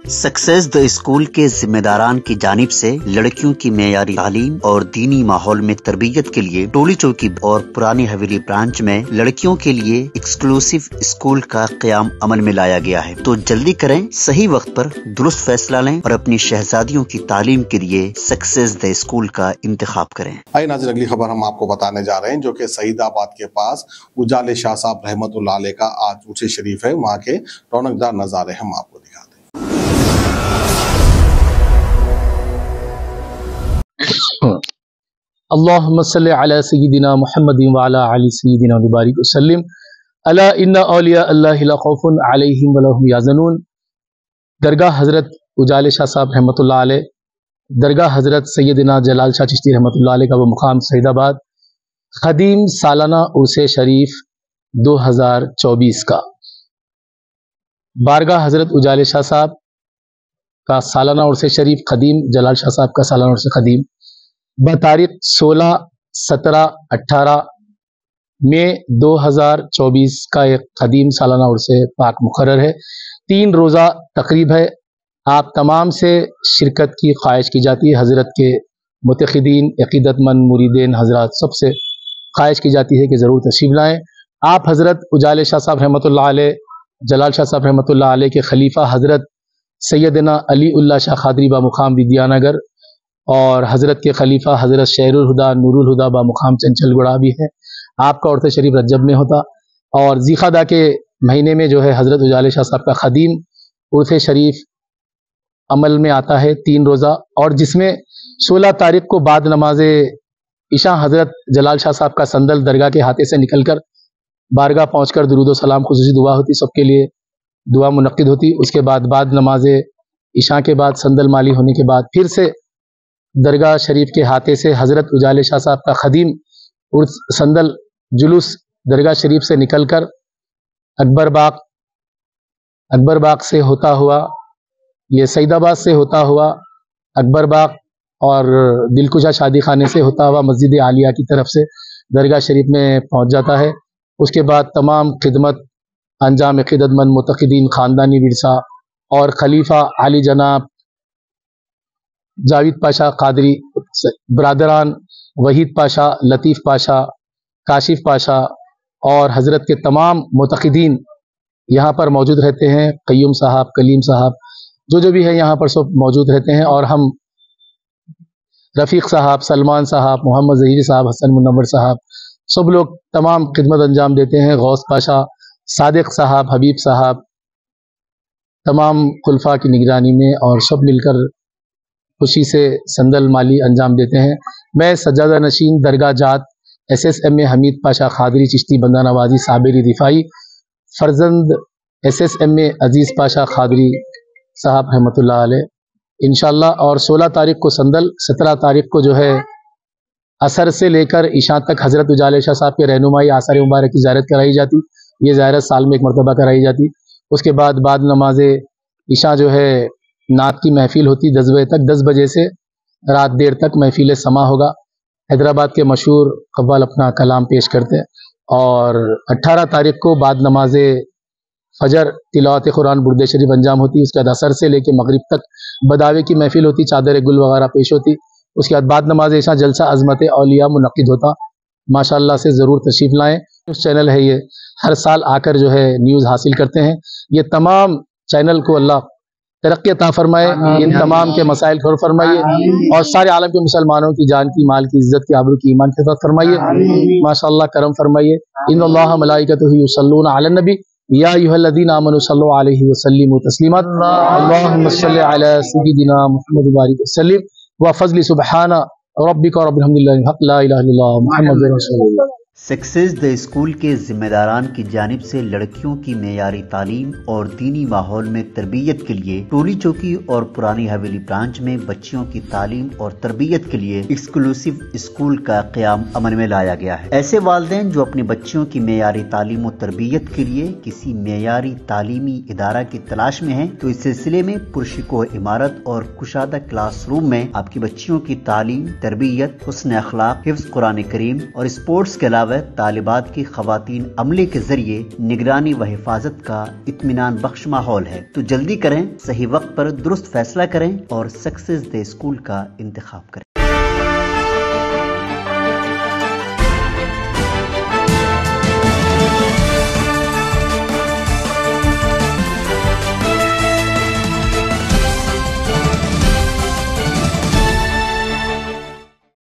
Success the school के जिम्मेदारान की जानिब से लड़कियों की मेयारी तालीम और दीनी माहौल में तरबियत के लिए टोली चौकी और पुरानी हवेली ब्रांच में लड़कियों के लिए एक्सक्लूसिव स्कूल का क़याम अमल में लाया गया है। तो जल्दी करें, सही वक्त पर दुरुस्त फैसला लें और अपनी शहजादियों की तालीम के लिए सक्सेस द स्कूल का इंतखाब करें। आइए नाज़रीन, अगली खबर हम आपको बताने जा रहे हैं जो कि सईदाबाद के पास उजाले शाह साहब रहमतुल्लाह अलैह का आज उर्स शरीफ है। वहाँ के रौनकदार नज़ारे हम आपको दिखाते हैं। अल्लाहुम्मा सल्लि अला सय्यिदिना मुहम्मदिन व अला आलि सय्यिदिना व बारिक वसल्लिम अला इन्ना औलिया अल्लाहि ला खौफुन अलैहिम व ला हुम यहज़नून। दरगाह हज़रत उजाले शाह साहब रहमतुल्लाह अलैह, दरगाह हज़रत सैयदना जलाल शाह चिश्ती रहमतुल्लाह अलैह का वो मुकाम सईदाबाद, खदीम सालाना उर्स शरीफ 2024 का बारगाह हज़रत उजाले शाह साहब का सालाना उर्स शरीफ, खदीम जलाल शाह साहब का सालाना उर्स खदीम बतारीख 16, 17, 18 मई 2024 का एक खदीम सालाना उर्स पाक मुकर्रर है। 3 रोज़ा तकरीब है। आप तमाम से शिरकत की ख्वाहिश की जाती है। हज़रत के मुतक़िदीन, अक़ीदतमंद मुरीदीन हज़रात सबसे ख्वाहिश की जाती है कि ज़रूर तशरीफ़ लाएँ। आप हज़रत उजाले शाह साहब रहमतुल्लाह अलैह, जलाल शाह साहब रहमतुल्लाह अलैह के खलीफा हज़रत सैयदना अली उल्लाह शाह क़ादरी बामुकाम विद्यानगर और हज़रत के खलीफा हज़रत शेरुल हुदा नूरुल हुदा बामुकाम चंचलगुड़ा भी है। आपका उर्स शरीफ रजब में होता और ज़ीक़ादा के महीने में जो है हज़रत उजाले शाह साहब का खदीम उर्स शरीफ अमल में आता है 3 रोज़ा, और जिसमें 16 तारीख को बाद नमाज इशा हज़रत जलाल शाह साहब का संदल दरगाह के हाथे से निकलकर बारगाह पहुँचकर दुरूद व सलाम खुसूसी दुआ होती, सबके लिए दुआ मुनक्किद होती। उसके बाद नमाज इशा के बाद संदल माली होने के बाद फिर से दरगाह शरीफ के हाथे से हज़रत उजाले शाह साहब का खदीम उर्स संदल जुलूस दरगाह शरीफ से निकलकर अकबर बाग से होता हुआ, ये सईदाबाद से होता हुआ अकबर बाग और दिलकुशा शादी खाने से होता हुआ मस्जिद आलिया की तरफ से दरगाह शरीफ में पहुंच जाता है। उसके बाद तमाम खिदमत अंजाम अक़ीदतमंद मुतक़िदीन, ख़ानदानी विरसा और खलीफा आली जनाब जावेद पाशा क़ादरी, ब्रादरान वहीद पाशा, लतीफ़ पाशा, काशिफ पाशा और हज़रत के तमाम मुतक़िदीन यहाँ पर मौजूद रहते हैं। क़य्यूम साहब, कलीम साहब, जो भी है यहाँ पर सब मौजूद रहते हैं। और हम रफ़ीक़ साहब, सलमान साहब, मोहम्मद ज़हीर साहब, हसन मुनव्वर साहब, सब लोग तमाम खिदमत अंजाम देते हैं। गौस पाशा, सादिक साहब, हबीब साहब, तमाम खुलफा की निगरानी में और सब मिलकर खुशी से संदल माली अंजाम देते हैं। मैं सज्जादा नशीन दरगाह जात SSMA हमीद पाशा क़ादरी चिश्ती बंदा नवाजी साबिरी रिफ़ाई, फ़र्जंद SSMA अज़ीज़ पाशा क़ादरी साहब रहमतुल्लाह अलैह इंशाअल्लाह। और 16 तारीख को संदल, 17 तारीख को जो है असर से लेकर इशा तक हज़रत उजाले शाह साहब के रहनुमाई आसार मुबारक की ज़ियारत कराई जाती। ये ज़ियारत साल में 1 मरतबा कराई जाती। उसके बाद नमाज इशा जो है नात की महफिल होती 10 बजे तक। 10 बजे से रात देर तक महफिल समा होगा। हैदराबाद के मशहूर कव्वाल अपना कलाम पेश करते हैं। और 18 तारीख को बाद नमाज फजर तिलावत कुरान बुर्द शरीफ अंजाम होती। उसके बाद असर से लेकर मगरिब तक बदावे की महफिल होती, चादर गुल वगैरह पेश होती। उसके बाद नमाज इशा जलसा अज़मत औलिया मुनक्किद होता। माशाअल्लाह से ज़रूर तशरीफ़ लाएँ। न्यूज़ चैनल है ये, हर साल आकर जो है न्यूज़ हासिल करते हैं। ये तमाम चैनल को अल्लाह तरक्की अता फरमाए, इन तमाम के मसाइल हल फरमाइए और सारे आलम के मुसलमानों की जान की, माल की, इज़्ज़त की, आबरू की, ईमान की हिफाज़त फरमाइए। माशाअल्लाह करम फरमाइए। इन्नल्लाह मलाइकतुहु युसल्लूना अलन नबी या अय्युहल्लज़ीना आमनू सल्लु अलैहि वसल्लिमू तस्लीमा। अल्लाहुम्मा सल्लि अला सय्यिदिना मुहम्मद व बारिक वसल्लिम व फज़्लि सुब्हाना रब्बिका रब्बिल हम्दिल्लाहि हक़ ला इलाहा इल्लल्लाह मुहम्मदुर रसूलुल्लाह। सक्सेस द स्कूल के जिम्मेदारान की जानिब से लड़कियों की मेयारी तालीम और दीनी माहौल में तरबियत के लिए टोली चौकी और पुरानी हवेली ब्रांच में बच्चियों की तालीम और तरबियत के लिए एक्सक्लूसिव स्कूल का क़याम अमल में लाया गया है। ऐसे वालिदैन जो अपने बच्चियों की मेयारी तालीम और तरबियत के लिए किसी मेयारी तालीमी इदारा की तलाश में हैं, तो इस सिलसिले में पुरशिकोह इमारत और कुशादा क्लासरूम में आपकी बच्चियों की तालीम, तरबियत, हुस्न अखलाक, हिफ्ज़ कुरान करीम और स्पोर्ट्स के अलावा علاوہ طالبات کی خواتین عملے کے ذریعے نگرانی و حفاظت کا اطمینان بخش ماحول ہے۔ تو جلدی کریں، صحیح وقت پر درست فیصلہ کریں اور سکسیس دے اسکول کا انتخاب کریں۔